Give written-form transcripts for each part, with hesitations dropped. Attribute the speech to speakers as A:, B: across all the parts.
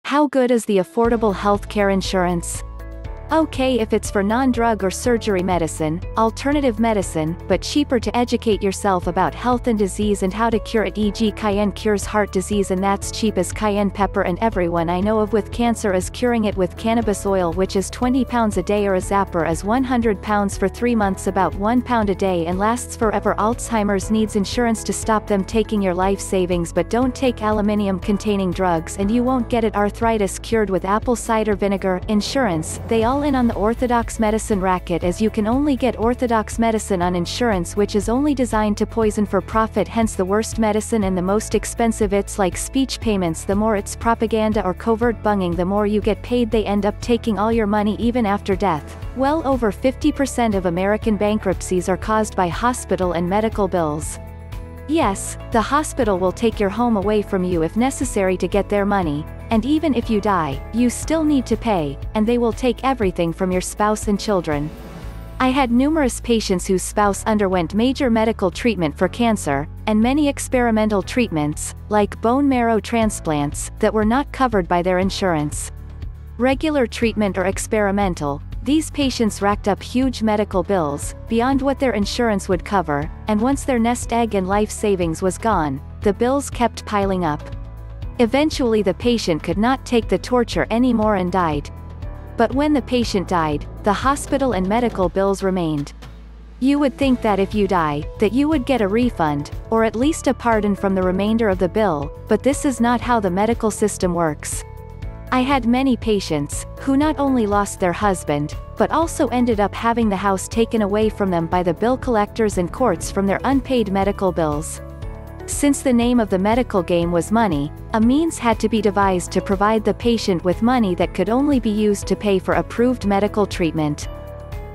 A: How good is the affordable healthcare insurance? Okay if it's for non-drug or surgery medicine, alternative medicine, but cheaper to educate yourself about health and disease and how to cure it, e.g. cayenne cures heart disease and that's cheap as cayenne pepper, and everyone I know of with cancer is curing it with cannabis oil, which is £20 a day, or a zapper is £100 for 3 months, about £1 a day, and lasts forever. Alzheimer's needs insurance to stop them taking your life savings, but don't take aluminium containing drugs and you won't get it. Arthritis cured with apple cider vinegar, insurance, they all in on the orthodox medicine racket, as you can only get orthodox medicine on insurance, which is only designed to poison for profit, hence the worst medicine and the most expensive. It's like speech payments, the more it's propaganda or covert bunging, the more you get paid. They end up taking all your money even after death. Well over 50% of American bankruptcies are caused by hospital and medical bills. Yes, the hospital will take your home away from you if necessary to get their money, and even if you die, you still need to pay, and they will take everything from your spouse and children. I had numerous patients whose spouse underwent major medical treatment for cancer, and many experimental treatments, like bone marrow transplants, that were not covered by their insurance. Regular treatment or experimental, these patients racked up huge medical bills, beyond what their insurance would cover, and once their nest egg and life savings was gone, the bills kept piling up. Eventually the patient could not take the torture anymore and died. But when the patient died, the hospital and medical bills remained. You would think that if you die, that you would get a refund, or at least a pardon from the remainder of the bill, but this is not how the medical system works. I had many patients, who not only lost their husband, but also ended up having the house taken away from them by the bill collectors and courts from their unpaid medical bills. Since the name of the medical game was money, a means had to be devised to provide the patient with money that could only be used to pay for approved medical treatment.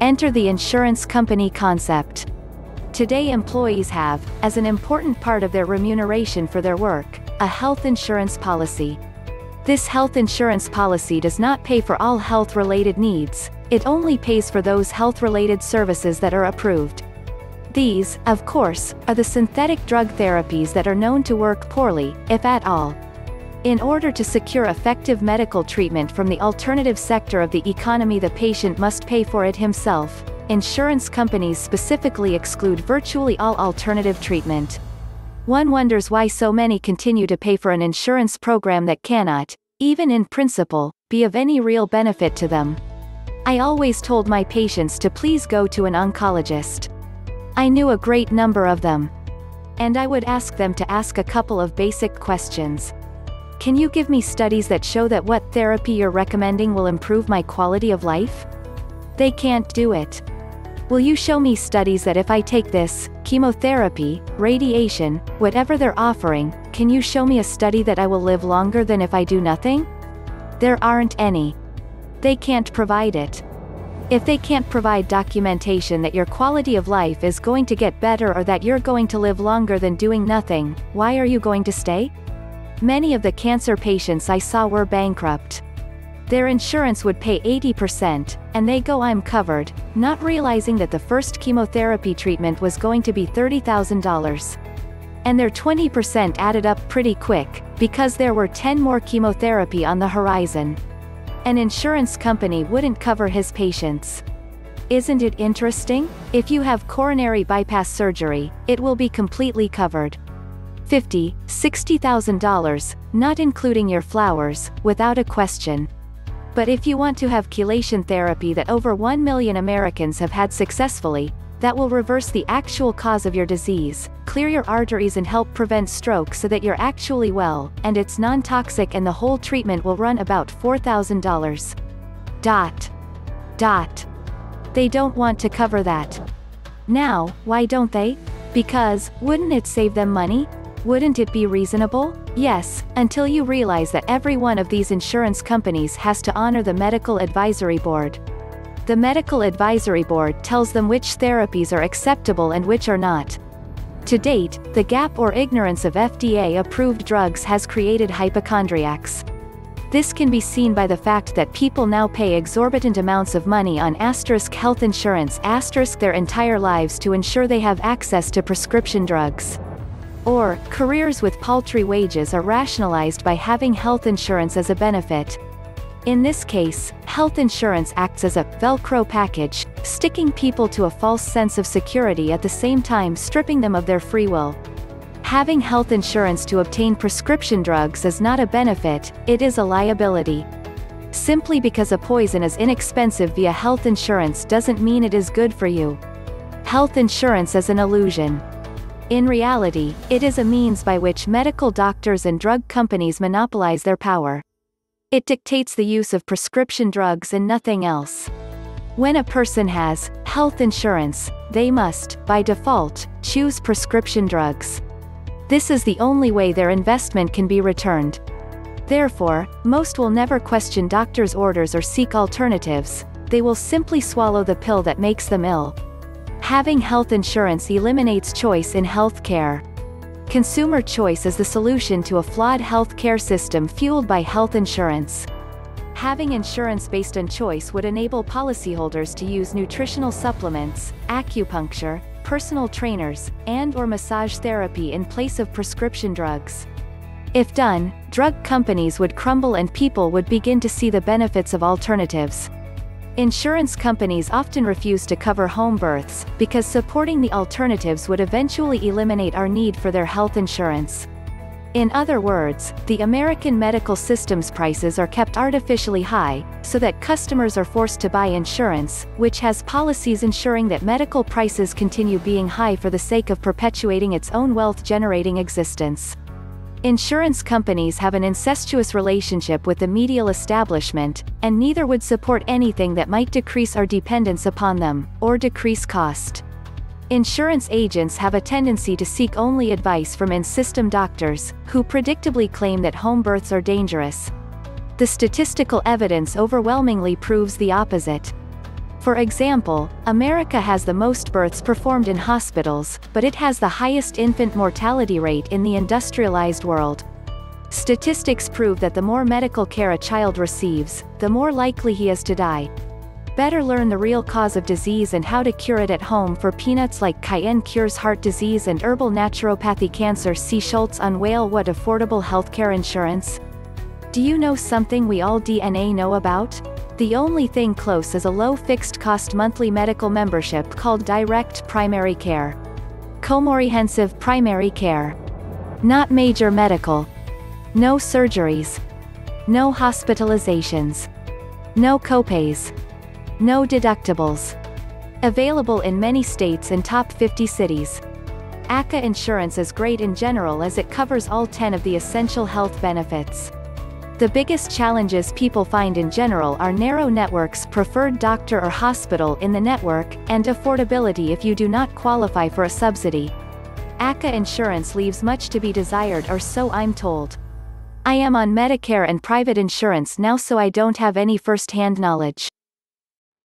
A: Enter the insurance company concept. Today employees have, as an important part of their remuneration for their work, a health insurance policy. This health insurance policy does not pay for all health-related needs, it only pays for those health-related services that are approved. These, of course, are the synthetic drug therapies that are known to work poorly, if at all. In order to secure effective medical treatment from the alternative sector of the economy, the patient must pay for it himself. Insurance companies specifically exclude virtually all alternative treatment. One wonders why so many continue to pay for an insurance program that cannot, even in principle, be of any real benefit to them. I always told my patients to please go to an oncologist. I knew a great number of them. And I would ask them to ask a couple of basic questions. Can you give me studies that show that what therapy you're recommending will improve my quality of life? They can't do it. Will you show me studies that if I take this, chemotherapy, radiation, whatever they're offering, can you show me a study that I will live longer than if I do nothing? There aren't any. They can't provide it. If they can't provide documentation that your quality of life is going to get better or that you're going to live longer than doing nothing, why are you going to stay? Many of the cancer patients I saw were bankrupt. Their insurance would pay 80%, and they go, I'm covered, not realizing that the first chemotherapy treatment was going to be $30,000. And their 20% added up pretty quick, because there were 10 more chemotherapy on the horizon. An insurance company wouldn't cover his patients. Isn't it interesting? If you have coronary bypass surgery, it will be completely covered. $50,000, $60,000, not including your flowers, without a question. But if you want to have chelation therapy that over 1 million Americans have had successfully, that will reverse the actual cause of your disease, clear your arteries and help prevent stroke so that you're actually well, and it's non-toxic, and the whole treatment will run about $4,000. They don't want to cover that. Now, why don't they? Because, wouldn't it save them money? Wouldn't it be reasonable? Yes, until you realize that every one of these insurance companies has to honor the Medical Advisory Board. The Medical Advisory Board tells them which therapies are acceptable and which are not. To date, the gap or ignorance of FDA-approved drugs has created hypochondriacs. This can be seen by the fact that people now pay exorbitant amounts of money on health insurance their entire lives to ensure they have access to prescription drugs. Or, careers with paltry wages are rationalized by having health insurance as a benefit. In this case, health insurance acts as a Velcro package, sticking people to a false sense of security at the same time stripping them of their free will. Having health insurance to obtain prescription drugs is not a benefit, it is a liability. Simply because a poison is inexpensive via health insurance doesn't mean it is good for you. Health insurance is an illusion. In reality, it is a means by which medical doctors and drug companies monopolize their power. It dictates the use of prescription drugs and nothing else. When a person has health insurance, they must, by default, choose prescription drugs. This is the only way their investment can be returned. Therefore, most will never question doctors' orders or seek alternatives, they will simply swallow the pill that makes them ill. Having health insurance eliminates choice in health care. Consumer choice is the solution to a flawed health care system fueled by health insurance. Having insurance based on choice would enable policyholders to use nutritional supplements, acupuncture, personal trainers, and/or massage therapy in place of prescription drugs. If done, drug companies would crumble and people would begin to see the benefits of alternatives. Insurance companies often refuse to cover home births, because supporting the alternatives would eventually eliminate our need for their health insurance. In other words, the American medical system's prices are kept artificially high, so that customers are forced to buy insurance, which has policies ensuring that medical prices continue being high for the sake of perpetuating its own wealth-generating existence. Insurance companies have an incestuous relationship with the medial establishment, and neither would support anything that might decrease our dependence upon them, or decrease cost. Insurance agents have a tendency to seek only advice from in-system doctors, who predictably claim that home births are dangerous. The statistical evidence overwhelmingly proves the opposite. For example, America has the most births performed in hospitals, but it has the highest infant mortality rate in the industrialized world. Statistics prove that the more medical care a child receives, the more likely he is to die. Better learn the real cause of disease and how to cure it at home. For peanuts like cayenne cures heart disease and herbal naturopathy cancer. See Schultz on Whale. What affordable healthcare insurance? Do you know something we all DNA know about? The only thing close is a low fixed-cost monthly medical membership called Direct Primary Care. Comprehensive primary care. Not major medical. No surgeries. No hospitalizations. No copays. No deductibles. Available in many states and top 50 cities. ACA insurance is great in general as it covers all 10 of the essential health benefits. The biggest challenges people find in general are narrow networks, preferred doctor or hospital in the network, and affordability if you do not qualify for a subsidy. ACA insurance leaves much to be desired, or so I'm told. I am on Medicare and private insurance now, so I don't have any first-hand knowledge.